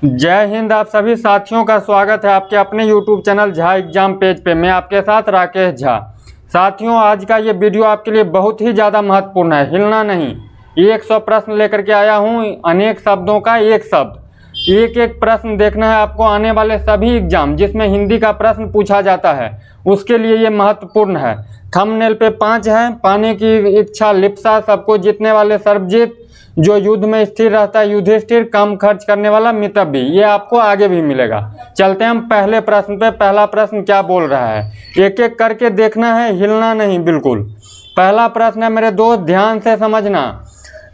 जय हिंद। आप सभी साथियों का स्वागत है आपके अपने YouTube channel Jha exam page पे। मैं आपके साथ राकेश झा। साथियों, आज का ये वीडियो आपके लिए बहुत ही ज़्यादा महत्वपूर्ण है, हिलना नहीं। 100 प्रश्न लेकर के आया हूँ, अनेक शब्दों का एक शब्द, एक एक प्रश्न देखना है आपको। आने वाले सभी एग्जाम जिसमें हिंदी का प्रश्न पूछा जाता है उसके लिए ये महत्वपूर्ण है। थंबनेल पे 5 है, पाने की इच्छा लिप्सा, सबको जीतने वाले सर्वजीत, जो युद्ध में स्थिर रहता है युधिष्ठिर, कम खर्च करने वाला मितव्ययी, ये आपको आगे भी मिलेगा। चलते हैं हम पहले प्रश्न पे। पहला प्रश्न क्या बोल रहा है, एक एक करके देखना है, हिलना नहीं बिल्कुल। पहला प्रश्न है मेरे दोस्त, ध्यान से समझना।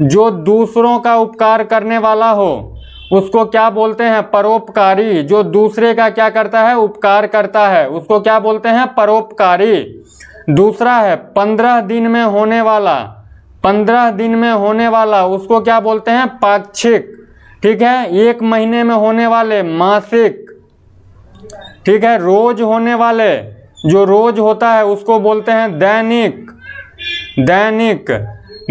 जो दूसरों का उपकार करने वाला हो उसको क्या बोलते हैं? परोपकारी। जो दूसरे का क्या करता है? उपकार करता है, उसको क्या बोलते हैं? परोपकारी। दूसरा है 15 दिन में होने वाला, 15 दिन में होने वाला, उसको क्या बोलते हैं? पाक्षिक। ठीक है। 1 महीने में होने वाले, मासिक। ठीक है। रोज होने वाले, जो रोज होता है उसको बोलते हैं दैनिक, दैनिक।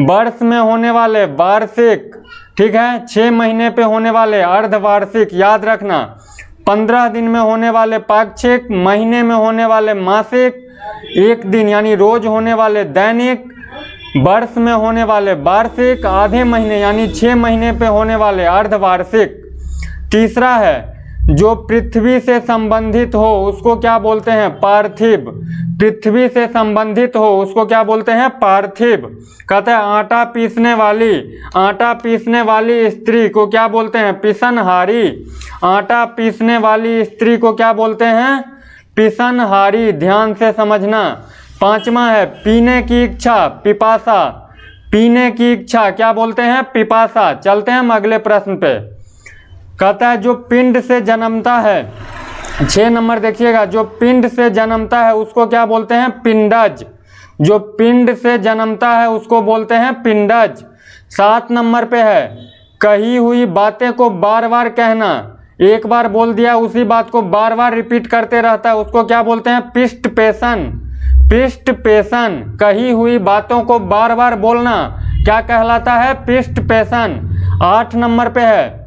वर्ष में होने वाले, वार्षिक। ठीक है। 6 महीने पे होने वाले, अर्धवार्षिक। याद रखना, 15 दिन में होने वाले पाक्षिक, महीने में होने वाले मासिक, 1 दिन यानी रोज होने वाले दैनिक, वर्ष में होने वाले वार्षिक, आधे महीने यानी 6 महीने पे होने वाले अर्धवार्षिक। तीसरा है जो पृथ्वी से संबंधित हो उसको क्या बोलते हैं? पार्थिव। पृथ्वी से संबंधित हो उसको क्या बोलते हैं? पार्थिव। कहते हैं आटा पीसने वाली, आटा पीसने वाली स्त्री को क्या बोलते हैं? पिसनहारी। आटा पीसने वाली स्त्री को क्या बोलते हैं? पिसनहारी। ध्यान से समझना। 5वां है पीने की इच्छा, पिपासा। पीने की इच्छा क्या बोलते हैं? पिपासा। चलते हैं हम अगले प्रश्न पे। कहता है जो पिंड से जन्मता है, 6 नंबर देखिएगा, जो पिंड से जन्मता है उसको क्या बोलते हैं? पिंडज। जो पिंड से जन्मता है उसको बोलते हैं पिंडज। 7 नंबर पे है कही हुई बातें को बार बार कहना। एक बार बोल दिया उसी बात को बार बार रिपीट करते रहता है, उसको क्या बोलते हैं? पिष्टपेशन। पिष्टपेशन। कही हुई बातों को बार बार बोलना क्या कहलाता है? पिष्टपेशन। 8 नंबर पे है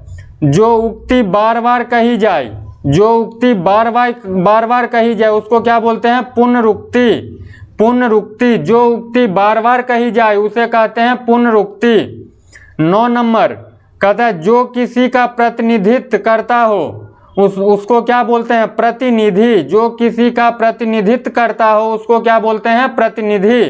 जो उक्ति बार बार कही जाए, जो उक्ति बार बार कही जाए उसको क्या बोलते हैं? पुनरुक्ति। पुनरुक्ति। जो उक्ति बार बार कही जाए उसे कहते हैं पुनरुक्ति। 9 नंबर कहता है जो किसी का प्रतिनिधित्व करता हो उसको क्या बोलते हैं? प्रतिनिधि। जो किसी का प्रतिनिधित्व करता हो उसको क्या बोलते हैं? प्रतिनिधि।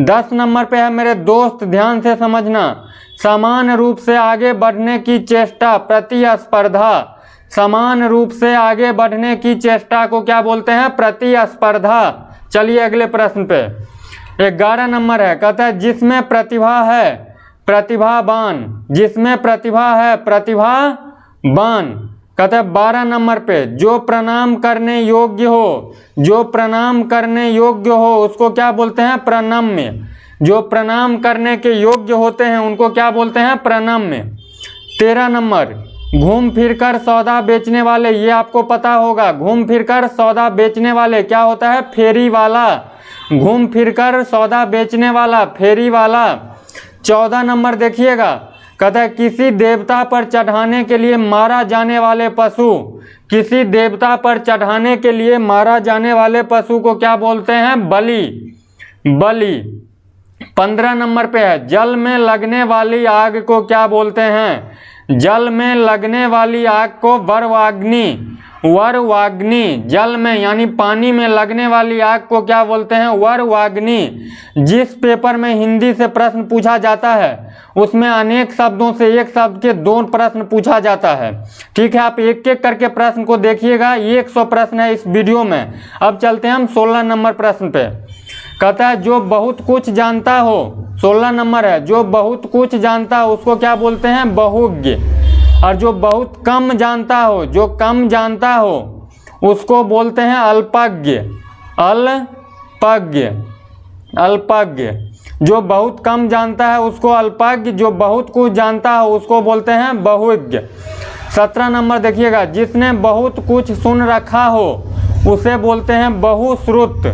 10 नंबर पे है मेरे दोस्त, ध्यान से समझना। समान रूप से आगे बढ़ने की चेष्टा, प्रतिस्पर्धा। समान रूप से आगे बढ़ने की चेष्टा को क्या बोलते हैं? प्रतिस्पर्धा। चलिए अगले प्रश्न पे। 11 नंबर है, कहता है जिसमें प्रतिभा है प्रतिभावान। जिसमें प्रतिभा है प्रतिभावान। कहता है 12 नंबर पे जो प्रणाम करने योग्य हो, जो प्रणाम करने योग्य हो उसको क्या बोलते हैं? प्रणम्य। जो प्रणाम करने के योग्य होते हैं उनको क्या बोलते हैं? प्रणम्य। 13 नंबर घूम फिरकर सौदा बेचने वाले, ये आपको पता होगा। घूम फिरकर सौदा बेचने वाले क्या होता है? फेरी वाला। घूम फिरकर सौदा बेचने वाला, फेरी वाला। 14 नंबर देखिएगा, कहता है किसी देवता पर चढ़ाने के लिए मारा जाने वाले पशु, किसी देवता पर चढ़ाने के लिए मारा जाने वाले पशु को क्या बोलते हैं? बलि। बलि। 15 नंबर पे है जल में लगने वाली आग को क्या बोलते हैं? जल में लगने वाली आग को वर्वाग्नि। वर्वाग्नि। जल में यानी पानी में लगने वाली आग को क्या बोलते हैं? वर्वाग्नि। जिस पेपर में हिंदी से प्रश्न पूछा जाता है उसमें अनेक शब्दों से एक शब्द के 2 प्रश्न पूछा जाता है। ठीक है। आप एक एक करके प्रश्न को देखिएगा, 100 प्रश्न है इस वीडियो में। अब चलते हैं हम 16 नंबर प्रश्न पे। कहता है जो बहुत कुछ जानता हो, 16 नंबर है, जो बहुत कुछ जानता हो उसको क्या बोलते हैं? बहुज्ञ। और जो बहुत कम जानता हो, जो कम जानता हो उसको बोलते हैं अल्पज्ञ। अल्पज्ञ। अल्पज्ञ। जो बहुत कम जानता है उसको अल्पज्ञ, जो बहुत कुछ जानता हो उसको बोलते हैं बहुज्ञ। 17 नंबर देखिएगा, जिसने बहुत कुछ सुन रखा हो उसे बोलते हैं बहुश्रुत।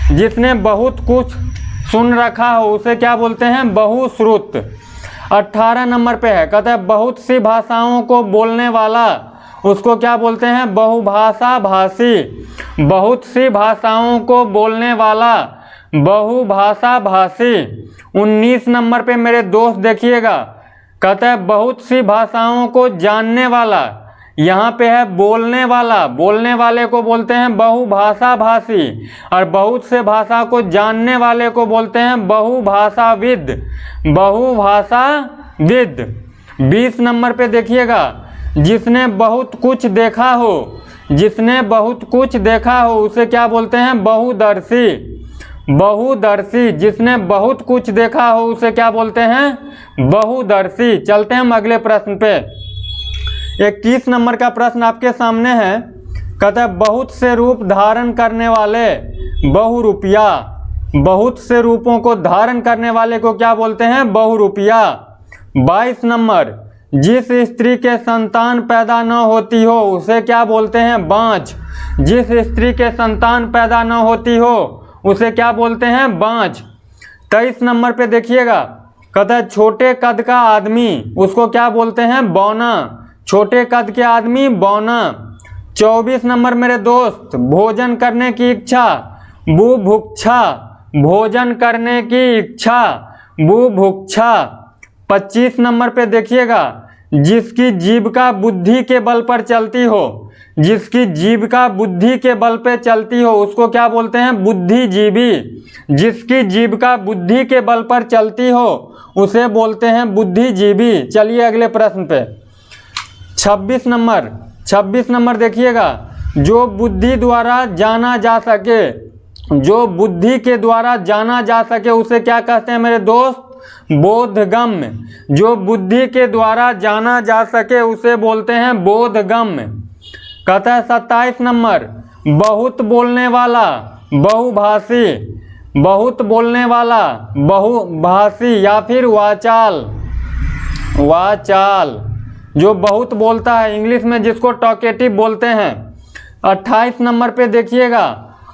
जिसने बहुत कुछ सुन रखा हो उसे क्या बोलते हैं? बहुश्रुत। 18 नंबर पे है, कहता है बहुत सी भाषाओं को बोलने वाला, उसको क्या बोलते हैं? बहुभाषा भाषी। बहुत सी भाषाओं को बोलने वाला, बहुभाषा भाषी। 19 नंबर पे मेरे दोस्त देखिएगा, कहता है बहुत सी भाषाओं को जानने वाला। यहाँ पे है बोलने वाला, बोलने वाले को बोलते हैं बहुभाषा भाषी, और बहुत से भाषा को जानने वाले को बोलते हैं बहुभाषाविद, बहुभाषाविद। 20 नंबर पे देखिएगा, जिसने बहुत कुछ देखा हो, जिसने बहुत कुछ देखा हो उसे क्या बोलते हैं? बहुदर्शी, बहुदर्शी। जिसने बहुत कुछ देखा हो उसे क्या बोलते हैं? बहुदर्शी। चलते हैं हम अगले प्रश्न पे। 21 नंबर का प्रश्न आपके सामने है, कहता है बहुत से रूप धारण करने वाले, बहुरूपिया। बहुत से रूपों को धारण करने वाले को क्या बोलते हैं? बहुरूपिया। 22 नंबर, जिस स्त्री के संतान पैदा न होती हो उसे क्या बोलते हैं? बाँझ। जिस स्त्री के संतान पैदा न होती हो उसे क्या बोलते हैं? बाँझ। 23 नंबर पे देखिएगा, कहता है छोटे कद का आदमी, उसको क्या बोलते हैं? बौना। छोटे कद के आदमी बौना। 24 नंबर मेरे दोस्त, भोजन करने की इच्छा, बुभुक्षा। भोजन करने की इच्छा, बुभुक्षा। 25 नंबर पे देखिएगा, जिसकी जीविका बुद्धि के बल पर चलती हो, जिसकी जीविका बुद्धि के बल पे चलती हो उसको क्या बोलते हैं? बुद्धिजीवी। जिसकी जीविका बुद्धि के बल पर चलती हो उसे बोलते हैं बुद्धिजीवी। चलिए अगले प्रश्न पे। 26 नंबर देखिएगा, जो बुद्धि द्वारा जाना जा सके, जो बुद्धि के द्वारा जाना जा सके उसे क्या कहते हैं मेरे दोस्त? बोधगम्य। जो बुद्धि के द्वारा जाना जा सके उसे बोलते हैं बोधगम्य। कहता है 27 नंबर, बहुत बोलने वाला, बहुभाषी। बहुत बोलने वाला, बहुभाषी या फिर वाचाल, वाचाल। जो बहुत बोलता है, इंग्लिश में जिसको टॉकेटिव बोलते हैं। 28 नंबर पे देखिएगा,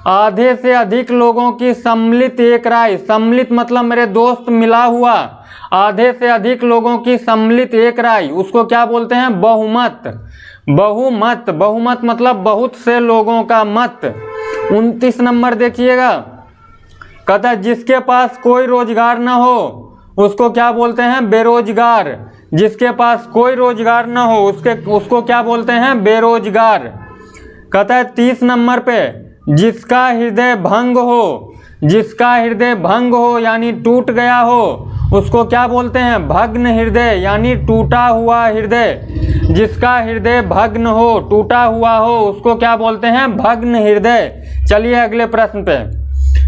आधे से अधिक लोगों की सम्मिलित एक राय। सम्मिलित मतलब मेरे दोस्त मिला हुआ। आधे से अधिक लोगों की सम्मिलित एक राय, उसको क्या बोलते हैं? बहुमत। बहुमत, बहुमत मतलब बहुत से लोगों का मत। 29 नंबर देखिएगा, कहता है जिसके पास कोई रोजगार न हो उसको क्या बोलते हैं? बेरोजगार। जिसके पास कोई रोजगार न हो उसको क्या बोलते हैं? बेरोजगार। कहता है 30 नंबर पे, जिसका हृदय भंग हो, जिसका हृदय भंग हो यानी टूट गया हो उसको क्या बोलते हैं? भग्न हृदय यानी टूटा हुआ हृदय। जिसका हृदय भग्न हो, टूटा हुआ हो उसको क्या बोलते हैं? भग्न हृदय। चलिए अगले प्रश्न पे।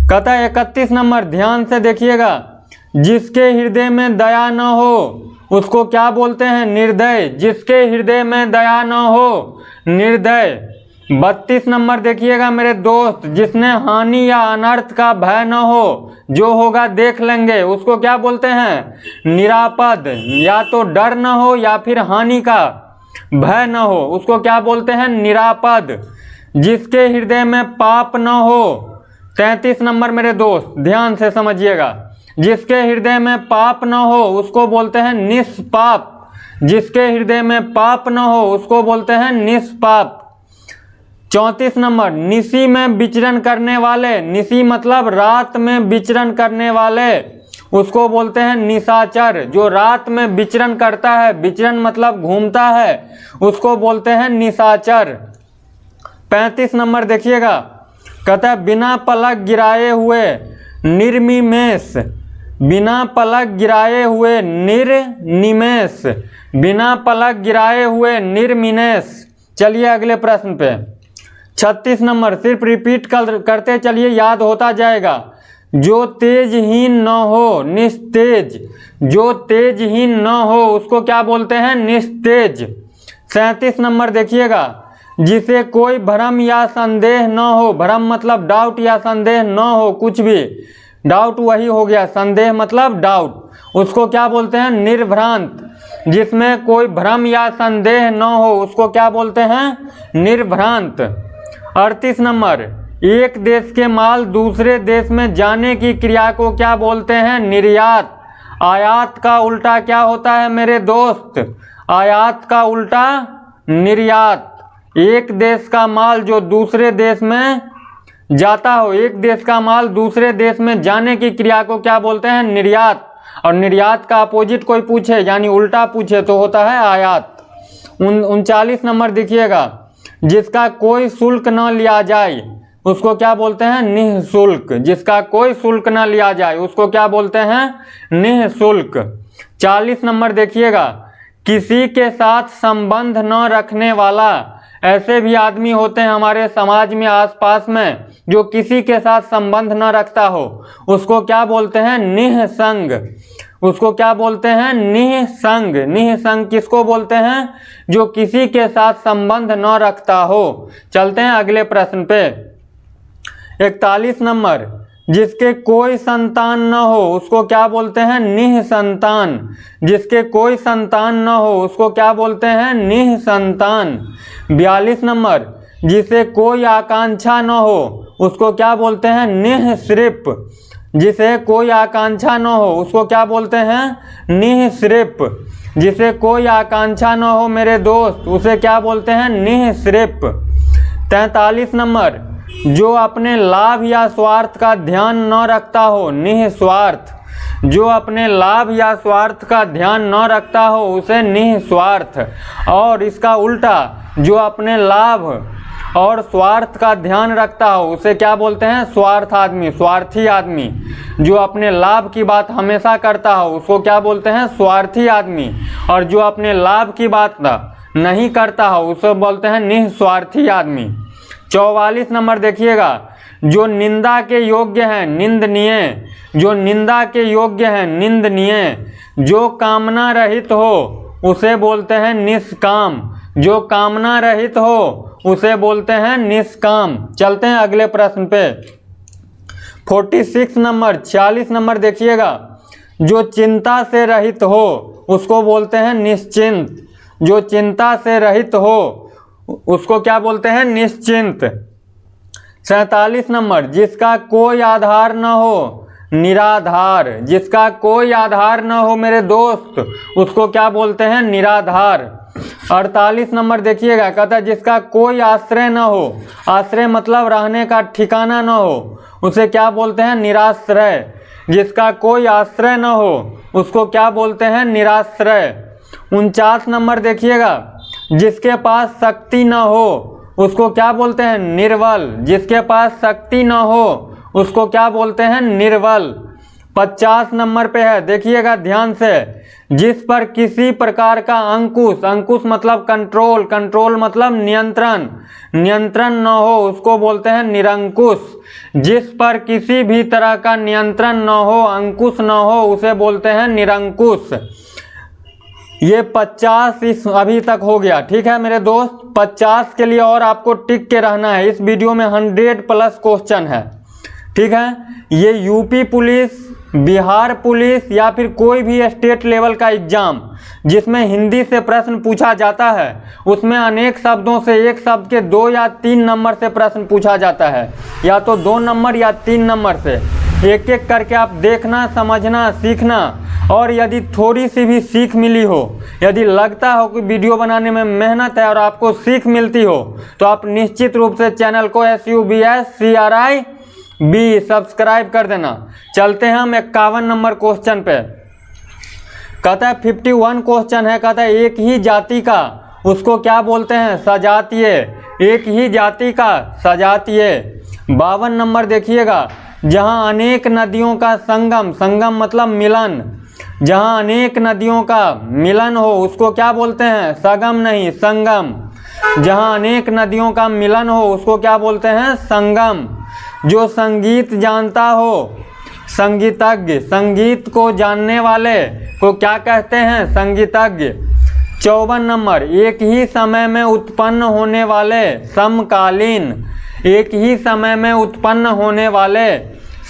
कहता है 31 नंबर, ध्यान से देखिएगा, जिसके हृदय में दया न हो उसको क्या बोलते हैं? निर्दय। जिसके हृदय में दया न हो, निर्दय। 32 नंबर देखिएगा मेरे दोस्त, जिसने हानि या अनर्थ का भय न हो, जो होगा देख लेंगे, उसको क्या बोलते हैं? निरापद। या तो डर न हो या फिर हानि का भय न हो उसको क्या बोलते हैं? निरापद। जिसके हृदय में पाप न हो, 33 नंबर मेरे दोस्त ध्यान से समझिएगा, जिसके हृदय में पाप न हो उसको बोलते हैं निष्पाप। जिसके हृदय में पाप न हो उसको बोलते हैं निष्पाप। 34 नंबर, निशी में विचरण करने वाले, निशी मतलब रात में विचरण करने वाले, उसको बोलते हैं निशाचर। जो रात में विचरण करता है, विचरण मतलब घूमता है, उसको बोलते हैं निशाचर। 35 नंबर देखिएगा, कहता है बिना पलक गिराए हुए निर्निमेष। बिना पलक गिराए हुए निर्निमेष, बिना पलक गिराए हुए निर्निमेष। चलिए अगले प्रश्न पे। 36 नंबर, सिर्फ रिपीट करते चलिए, याद होता जाएगा। जो तेजहीन न हो, निस्तेज। जो तेजहीन न हो उसको क्या बोलते हैं? निस्तेज। 37 नंबर देखिएगा, जिसे कोई भ्रम या संदेह न हो। भ्रम मतलब डाउट या संदेह न हो, कुछ भी। डाउट वही हो गया, संदेह मतलब डाउट, उसको क्या बोलते हैं? निर्भ्रांत। जिसमें कोई भ्रम या संदेह न हो उसको क्या बोलते हैं? निर्भ्रांत। 38 नंबर, एक देश के माल दूसरे देश में जाने की क्रिया को क्या बोलते हैं? निर्यात। आयात का उल्टा क्या होता है मेरे दोस्त? आयात का उल्टा निर्यात। एक देश का माल जो दूसरे देश में जाता हो, एक देश का माल दूसरे देश में जाने की क्रिया को क्या बोलते हैं? निर्यात। और निर्यात का अपोजिट कोई पूछे यानी उल्टा पूछे तो होता है आयात। 39 नंबर देखिएगा, जिसका कोई शुल्क न लिया जाए उसको क्या बोलते हैं? निःशुल्क। जिसका कोई शुल्क न लिया जाए उसको क्या बोलते हैं? निःशुल्क। 40 नंबर देखिएगा, किसी के साथ संबंध न रखने वाला, ऐसे भी आदमी होते हैं हमारे समाज में आसपास में जो किसी के साथ संबंध न रखता हो, उसको क्या बोलते हैं? निःसंग। उसको क्या बोलते हैं? निःसंग। निःसंग किसको बोलते हैं? जो किसी के साथ संबंध न रखता हो। चलते हैं अगले प्रश्न पे। 41 नंबर, जिसके कोई संतान न हो उसको क्या बोलते हैं? निःसंतान। जिसके कोई संतान न हो उसको क्या बोलते हैं? निःसंतान। 42 नंबर, जिसे कोई आकांक्षा न हो उसको क्या बोलते हैं? निःसृप। जिसे कोई आकांक्षा न हो उसको क्या बोलते हैं? निःसृप। जिसे कोई आकांक्षा न हो मेरे दोस्त उसे क्या बोलते हैं? निःसृप। 43 नंबर, जो अपने लाभ या स्वार्थ का ध्यान न रखता हो, निःस्वार्थ। जो अपने लाभ या स्वार्थ का ध्यान न रखता हो उसे निःस्वार्थ। और इसका उल्टा, जो अपने लाभ और स्वार्थ का ध्यान रखता हो उसे क्या बोलते हैं? स्वार्थ आदमी, स्वार्थी आदमी। जो अपने लाभ की बात हमेशा करता हो उसको क्या बोलते हैं? स्वार्थी आदमी। और जो अपने लाभ की बात नहीं करता हो उसे बोलते हैं निःस्वार्थी आदमी। 44 नंबर देखिएगा, जो निंदा के योग्य है, निंदनीय। जो निंदा के योग्य है, निंदनीय। जो कामना रहित हो उसे बोलते हैं निष्काम। जो कामना रहित हो उसे बोलते हैं निष्काम। चलते हैं अगले प्रश्न पे। 46 नंबर, 46 नंबर देखिएगा, जो चिंता से रहित हो उसको बोलते हैं निश्चिंत। जो चिंता से रहित हो उसको क्या बोलते हैं? निश्चिंत। 47 नंबर, जिसका कोई आधार न हो, निराधार। जिसका कोई आधार न हो मेरे दोस्त उसको क्या बोलते हैं? निराधार। 48 नंबर देखिएगा, कहता है जिसका कोई आश्रय न हो, आश्रय मतलब रहने का ठिकाना न हो, उसे क्या बोलते हैं? निराश्रय। जिसका कोई आश्रय न हो उसको क्या बोलते हैं? निराश्रय। 49 नंबर देखिएगा, जिसके पास शक्ति न हो उसको क्या बोलते हैं? निर्बल। जिसके पास शक्ति न हो उसको क्या बोलते हैं? निर्बल। 50 नंबर पे है, देखिएगा ध्यान से, जिस पर किसी प्रकार का अंकुश, अंकुश मतलब कंट्रोल, कंट्रोल मतलब नियंत्रण, नियंत्रण न हो उसको बोलते हैं निरंकुश। जिस पर किसी भी तरह का नियंत्रण न हो, अंकुश न हो उसे बोलते हैं निरंकुश। ये 50 इस अभी तक हो गया। ठीक है मेरे दोस्त, 50 के लिए और आपको टिक के रहना है। इस वीडियो में 100+ क्वेश्चन है। ठीक है, ये यूपी पुलिस, बिहार पुलिस या फिर कोई भी स्टेट लेवल का एग्जाम जिसमें हिंदी से प्रश्न पूछा जाता है उसमें अनेक शब्दों से एक शब्द के 2 या 3 नंबर से प्रश्न पूछा जाता है, या तो 2 नंबर या 3 नंबर से। एक एक करके आप देखना, समझना, सीखना। और यदि थोड़ी सी भी सीख मिली हो, यदि लगता हो कि वीडियो बनाने में मेहनत है और आपको सीख मिलती हो, तो आप निश्चित रूप से चैनल को SUBSCRIB सब्सक्राइब कर देना। चलते हैं हम 51 नंबर क्वेश्चन पे। कहता है 51 क्वेश्चन है, कहता है एक ही जाति का उसको क्या बोलते हैं? सजातीय। एक ही जाति का सजातीय। 52 नंबर देखिएगा, जहां अनेक नदियों का संगम, संगम मतलब मिलन, जहां अनेक नदियों का मिलन हो उसको क्या बोलते हैं? संगम नहीं, संगम। जहां अनेक नदियों का मिलन हो उसको क्या बोलते हैं? संगम। जो संगीत जानता हो, संगीतज्ञ, संगीत को जानने वाले को क्या कहते हैं? संगीतज्ञ। 54 नंबर, एक ही समय में उत्पन्न होने वाले समकालीन। एक ही समय में उत्पन्न होने वाले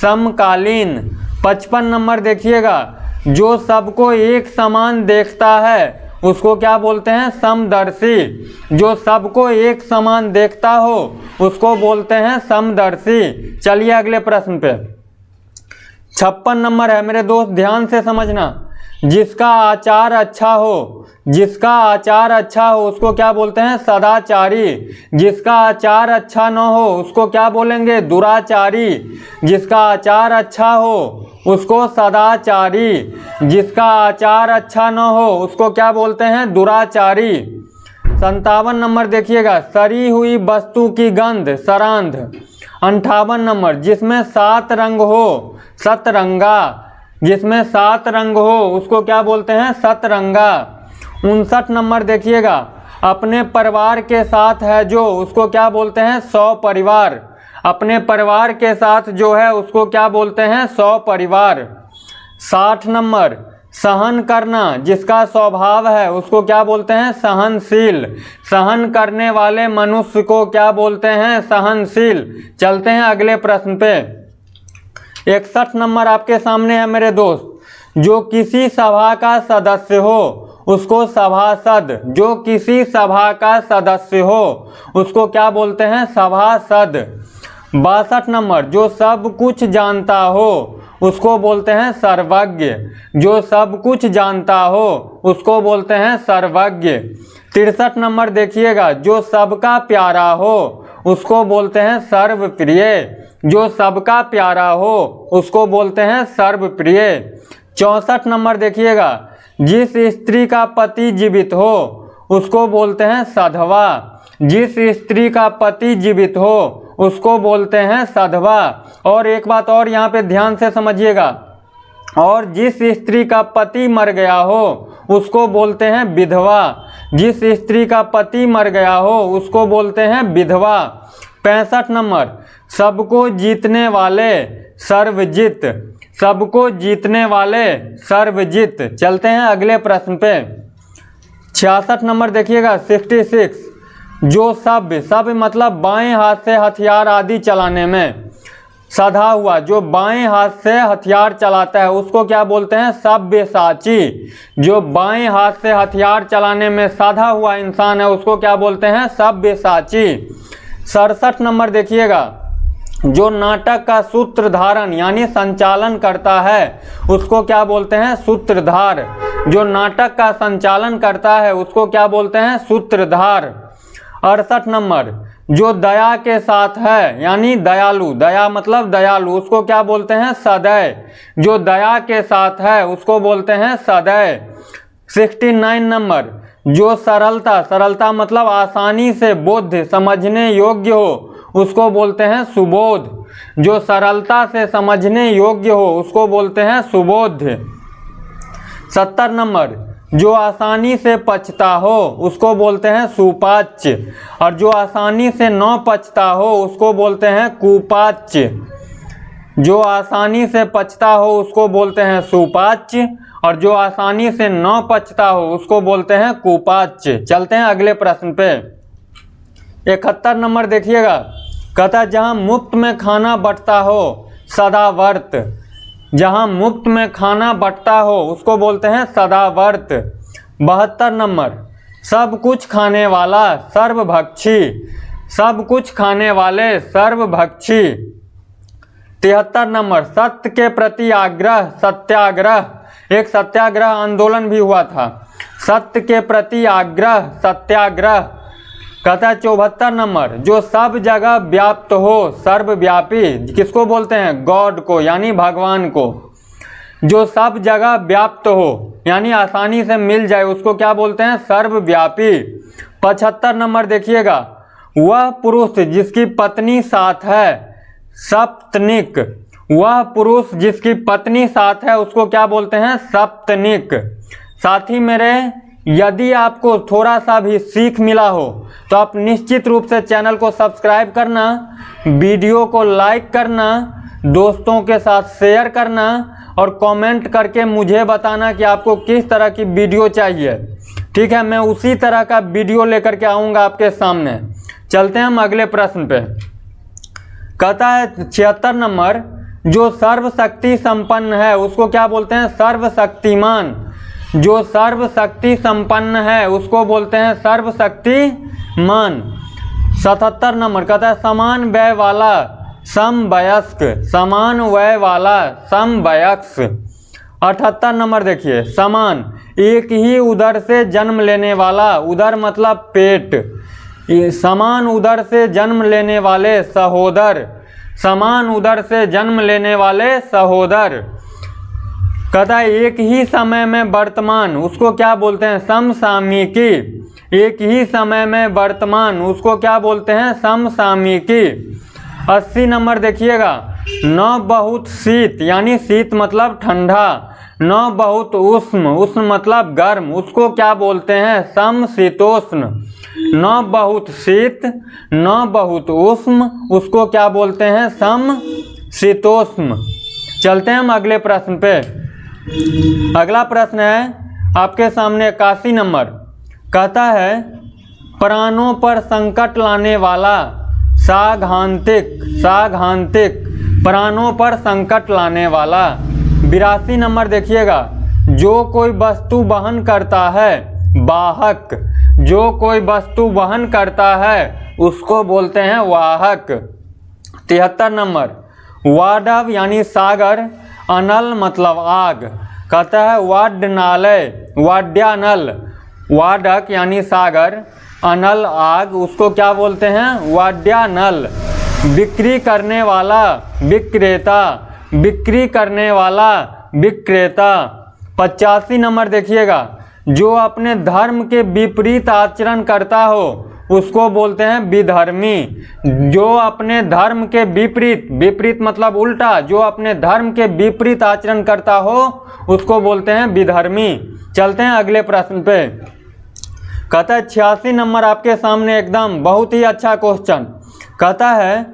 समकालीन। 55 नंबर देखिएगा, जो सबको एक समान देखता है उसको क्या बोलते हैं? समदर्शी। जो सबको एक समान देखता हो उसको बोलते हैं समदर्शी। चलिए अगले प्रश्न पे। 56 नंबर है मेरे दोस्त, ध्यान से समझना। जिसका आचार अच्छा हो, जिसका आचार अच्छा हो उसको क्या बोलते हैं? सदाचारी। जिसका आचार अच्छा न हो उसको क्या बोलेंगे? दुराचारी। जिसका आचार अच्छा हो उसको सदाचारी, जिसका आचार अच्छा न हो उसको क्या बोलते हैं? दुराचारी। 57 नंबर देखिएगा, सड़ी हुई वस्तु की गंध सरांध। 58 नंबर, जिसमें 7 रंग हो सतरंगा, जिसमें 7 रंग हो उसको क्या बोलते हैं? सतरंगा। 59 नंबर देखिएगा, अपने परिवार के साथ है जो उसको क्या बोलते हैं? सपरिवार। अपने परिवार के साथ जो है उसको क्या बोलते हैं? सपरिवार। 60 नंबर, सहन करना जिसका स्वभाव है उसको क्या बोलते हैं? सहनशील। सहन करने वाले मनुष्य को क्या बोलते हैं? सहनशील। चलते हैं अगले प्रश्न पे। 61 नंबर आपके सामने है मेरे दोस्त, जो किसी सभा का सदस्य हो उसको सभासद। जो किसी सभा का सदस्य हो उसको क्या बोलते हैं? सभासद। 62 नंबर, जो सब कुछ जानता हो उसको बोलते हैं सर्वज्ञ। जो सब कुछ जानता हो उसको बोलते हैं सर्वज्ञ। 63 नंबर देखिएगा, जो सबका प्यारा हो उसको बोलते हैं सर्वप्रिय। जो सबका प्यारा हो उसको बोलते हैं सर्वप्रिय। 64 नंबर देखिएगा, जिस स्त्री का पति जीवित हो उसको बोलते हैं सधवा। जिस स्त्री का पति जीवित हो उसको बोलते हैं सधवा। और एक बात और यहाँ पे ध्यान से समझिएगा, और जिस स्त्री का पति मर गया हो उसको बोलते हैं विधवा। जिस स्त्री का पति मर गया हो उसको बोलते हैं विधवा। 65 नंबर, सबको जीतने वाले सर्वजित। सबको जीतने वाले सर्वजित। चलते हैं अगले प्रश्न पे। 66 नंबर देखिएगा, 66, जो सभ्य, सभ्य मतलब बाएं हाथ से हथियार आदि चलाने में सधा हुआ, जो बाएं हाथ से हथियार चलाता है उसको क्या बोलते हैं? सव्यसाची। जो बाएं हाथ से हथियार चलाने में साधा हुआ इंसान है उसको क्या बोलते हैं? सव्यसाची। 67 नंबर देखिएगा, जो नाटक का सूत्रधारण यानी संचालन करता है उसको क्या बोलते हैं? सूत्रधार। जो नाटक का संचालन करता है उसको क्या बोलते हैं? सूत्रधार। 68 नंबर, जो दया के साथ है यानी दयालु, दया मतलब दयालु, उसको क्या बोलते हैं? सदैव। जो दया के साथ है उसको बोलते हैं सदैव। 69 नंबर, जो सरलता, सरलता मतलब आसानी से बोध्य समझने योग्य हो उसको बोलते हैं सुबोध। जो सरलता से समझने योग्य हो उसको बोलते हैं सुबोध्य। 70 नंबर, जो आसानी से पचता हो उसको बोलते हैं सुपाच्य, और जो आसानी से न पचता हो उसको बोलते हैं कुपाच्य। जो आसानी से पचता हो उसको बोलते हैं सुपाच्य, और जो आसानी से न पचता हो उसको बोलते हैं कुपाच्य। चलते हैं अगले प्रश्न पे। 71 नंबर देखिएगा, कहता है जहाँ मुफ्त में खाना बंटता हो सदावर्त। जहाँ मुफ्त में खाना बंटता हो उसको बोलते हैं सदावर्त। 72 नंबर, सब कुछ खाने वाला सर्वभक्षी। सब कुछ खाने वाले सर्वभक्षी। 73 नंबर, सत्य के प्रति आग्रह सत्याग्रह। एक सत्याग्रह आंदोलन भी हुआ था। सत्य के प्रति आग्रह सत्याग्रह। कहता है 74 नंबर, जो सब जगह व्याप्त हो सर्वव्यापी। किसको बोलते हैं? गॉड को यानी भगवान को। जो सब जगह व्याप्त हो यानी आसानी से मिल जाए उसको क्या बोलते हैं? सर्वव्यापी। 75 नंबर देखिएगा, वह पुरुष जिसकी पत्नी साथ है सप्तनिक। वह पुरुष जिसकी पत्नी साथ है उसको क्या बोलते हैं? सप्तनिक। साथी मेरे, यदि आपको थोड़ा सा भी सीख मिला हो तो आप निश्चित रूप से चैनल को सब्सक्राइब करना, वीडियो को लाइक करना, दोस्तों के साथ शेयर करना और कमेंट करके मुझे बताना कि आपको किस तरह की वीडियो चाहिए। ठीक है, मैं उसी तरह का वीडियो लेकर के आऊँगा आपके सामने। चलते हैं हम अगले प्रश्न पे। कहता है 76 नंबर, जो सर्वशक्ति संपन्न है उसको क्या बोलते हैं? सर्वशक्तिमान। जो सर्वशक्ति संपन्न है उसको बोलते हैं सर्वशक्तिमान। 77 नंबर, कहता है समान व्यय वाला समवयस्क। समान व्यय वाला समवयस्क। 78 नंबर देखिए, समान, एक ही उदर से जन्म लेने वाला, उदर मतलब पेट, समान उदर से जन्म लेने वाले सहोदर, समान उदर से जन्म लेने वाले सहोदर। कहता है एक ही समय में वर्तमान, उसको क्या बोलते हैं? समसामयिकी। एक ही समय में वर्तमान, उसको क्या बोलते हैं? समसामयिकी। 80 नंबर देखिएगा, न बहुत शीत, यानी शीत मतलब ठंडा, न बहुत उष्ण, उष्ण मतलब गर्म, उसको क्या बोलते हैं? समशीतोष्ण। न बहुत शीत, न बहुत उष्ण, उसको क्या बोलते हैं? समशीतोष्ण। चलते हैं हम अगले प्रश्न पे। अगला प्रश्न है आपके सामने 81 नंबर। कहता है प्राणों पर संकट लाने वाला, साघांतिक, साघांतिक, प्राणों पर संकट लाने वाला। 82 नंबर देखिएगा, जो कोई वस्तु वहन करता है, वाहक, जो कोई वस्तु वहन करता है उसको बोलते हैं वाहक। 73 नंबर, वाडव यानी सागर, अनल मतलब आग। कहता है वाड्यनालय, वाड्यानल, वाडक यानी सागर, अनल आग, उसको क्या बोलते हैं? वाड्यानल। बिक्री करने वाला, विक्रेता, बिक्री करने वाला, विक्रेता। 85 नंबर देखिएगा, जो अपने धर्म के विपरीत आचरण करता हो उसको बोलते हैं विधर्मी। जो अपने धर्म के विपरीत, विपरीत मतलब उल्टा, जो अपने धर्म के विपरीत आचरण करता हो उसको बोलते हैं विधर्मी। चलते हैं अगले प्रश्न पे। कहता है 86 नंबर आपके सामने एकदम बहुत ही अच्छा क्वेश्चन। कहता है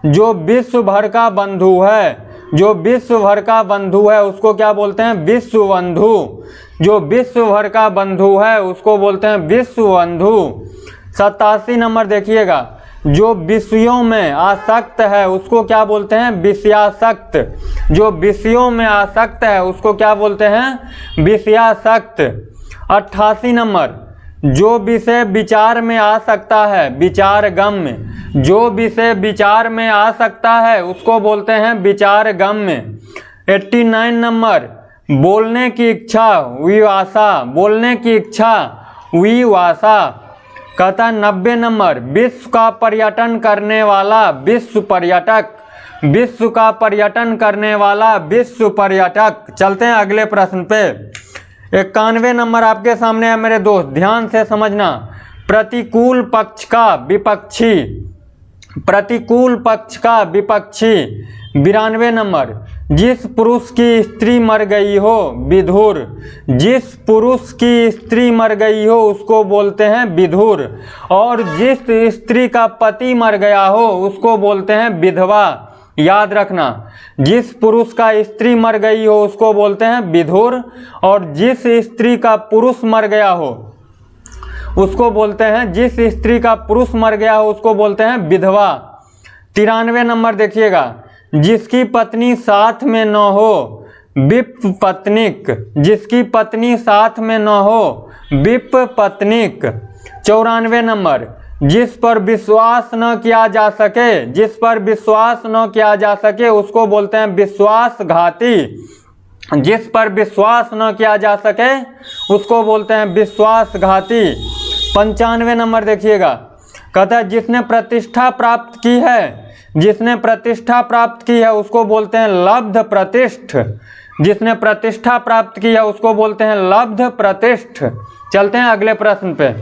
जो विश्व भर का बंधु है, जो विश्व भर का बंधु है उसको क्या बोलते हैं? विश्व बंधु। जो विश्व भर का बंधु है उसको बोलते हैं विश्व बंधु। 87 नंबर देखिएगा, जो विषयों में आसक्त है उसको क्या बोलते हैं? विषयासक्त। जो विषयों में आसक्त है उसको क्या बोलते हैं? विषयासक्त। 88 नंबर, जो विषय विचार में आ सकता है, विचारगम्य, जो विषय विचार में आ सकता है उसको बोलते हैं विचारगम्य। 89 नंबर, बोलने की इच्छा, विवासा, बोलने की इच्छा, विवासा। कहता है 90 नंबर, विश्व का पर्यटन करने वाला, विश्व पर्यटक, विश्व का पर्यटन करने वाला, विश्व पर्यटक। चलते हैं अगले प्रश्न पे। 91 नंबर आपके सामने है मेरे दोस्त, ध्यान से समझना। प्रतिकूल पक्ष का विपक्षी, प्रतिकूल पक्ष का विपक्षी। 92 नंबर, जिस पुरुष की स्त्री मर गई हो, विधुर, जिस पुरुष की स्त्री मर गई हो उसको बोलते हैं विधुर, और जिस स्त्री का पति मर गया हो उसको बोलते हैं विधवा। याद रखना, जिस पुरुष का स्त्री मर गई हो उसको बोलते हैं विधुर, और जिस स्त्री का पुरुष मर गया हो उसको बोलते हैं, जिस स्त्री का पुरुष मर गया हो उसको बोलते हैं विधवा। 93 नंबर देखिएगा, जिसकी पत्नी साथ में न हो, विपत्निक, जिसकी पत्नी साथ में न हो, विपत्निक। 94 नंबर, जिस पर विश्वास न किया जा सके, जिस पर विश्वास न किया जा सके उसको बोलते हैं विश्वासघाती। जिस पर विश्वास न किया जा सके उसको बोलते हैं विश्वासघाती। 95 नंबर देखिएगा, कहता है जिसने प्रतिष्ठा प्राप्त की है, जिसने प्रतिष्ठा प्राप्त की है उसको बोलते हैं लब्ध प्रतिष्ठ। जिसने प्रतिष्ठा प्राप्त की है उसको बोलते हैं लब्ध प्रतिष्ठ। चलते हैं अगले प्रश्न पे।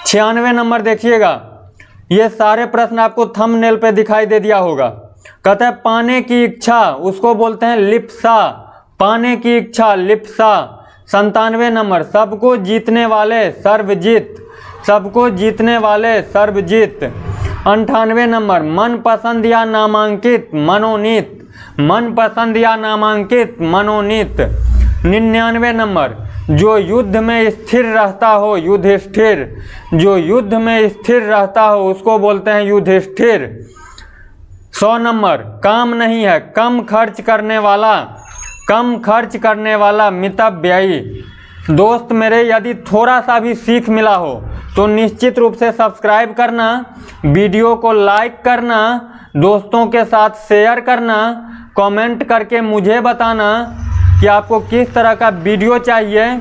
96 नंबर देखिएगा, ये सारे प्रश्न आपको थंबनेल पे दिखाई दे दिया होगा। कहता है पाने की इच्छा उसको बोलते हैं लिप्सा, पाने की इच्छा लिप्सा। 97 नंबर, सबको जीतने वाले सर्वजीत, सबको जीतने वाले सर्वजीत। 98 नंबर, मनपसंद या नामांकित मनोनीत, मनपसंद या नामांकित मनोनीत। 99 नंबर, जो युद्ध में स्थिर रहता हो युधिष्ठिर, जो युद्ध में स्थिर रहता हो उसको बोलते हैं युधिष्ठिर। 100 नंबर, काम नहीं है, कम खर्च करने वाला, कम खर्च करने वाला मितव्ययी। दोस्त मेरे, यदि थोड़ा सा भी सीख मिला हो तो निश्चित रूप से सब्सक्राइब करना, वीडियो को लाइक करना, दोस्तों के साथ शेयर करना, कमेंट करके मुझे बताना कि आपको किस तरह का वीडियो चाहिए,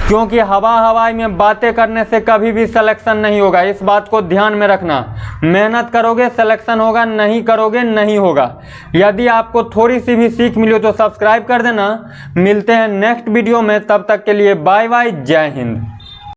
क्योंकि हवाई में बातें करने से कभी भी सिलेक्शन नहीं होगा। इस बात को ध्यान में रखना। मेहनत करोगे सिलेक्शन होगा, नहीं करोगे नहीं होगा। यदि आपको थोड़ी सी भी सीख मिली हो तो सब्सक्राइब कर देना। मिलते हैं नेक्स्ट वीडियो में, तब तक के लिए बाय बाय, जय हिंद।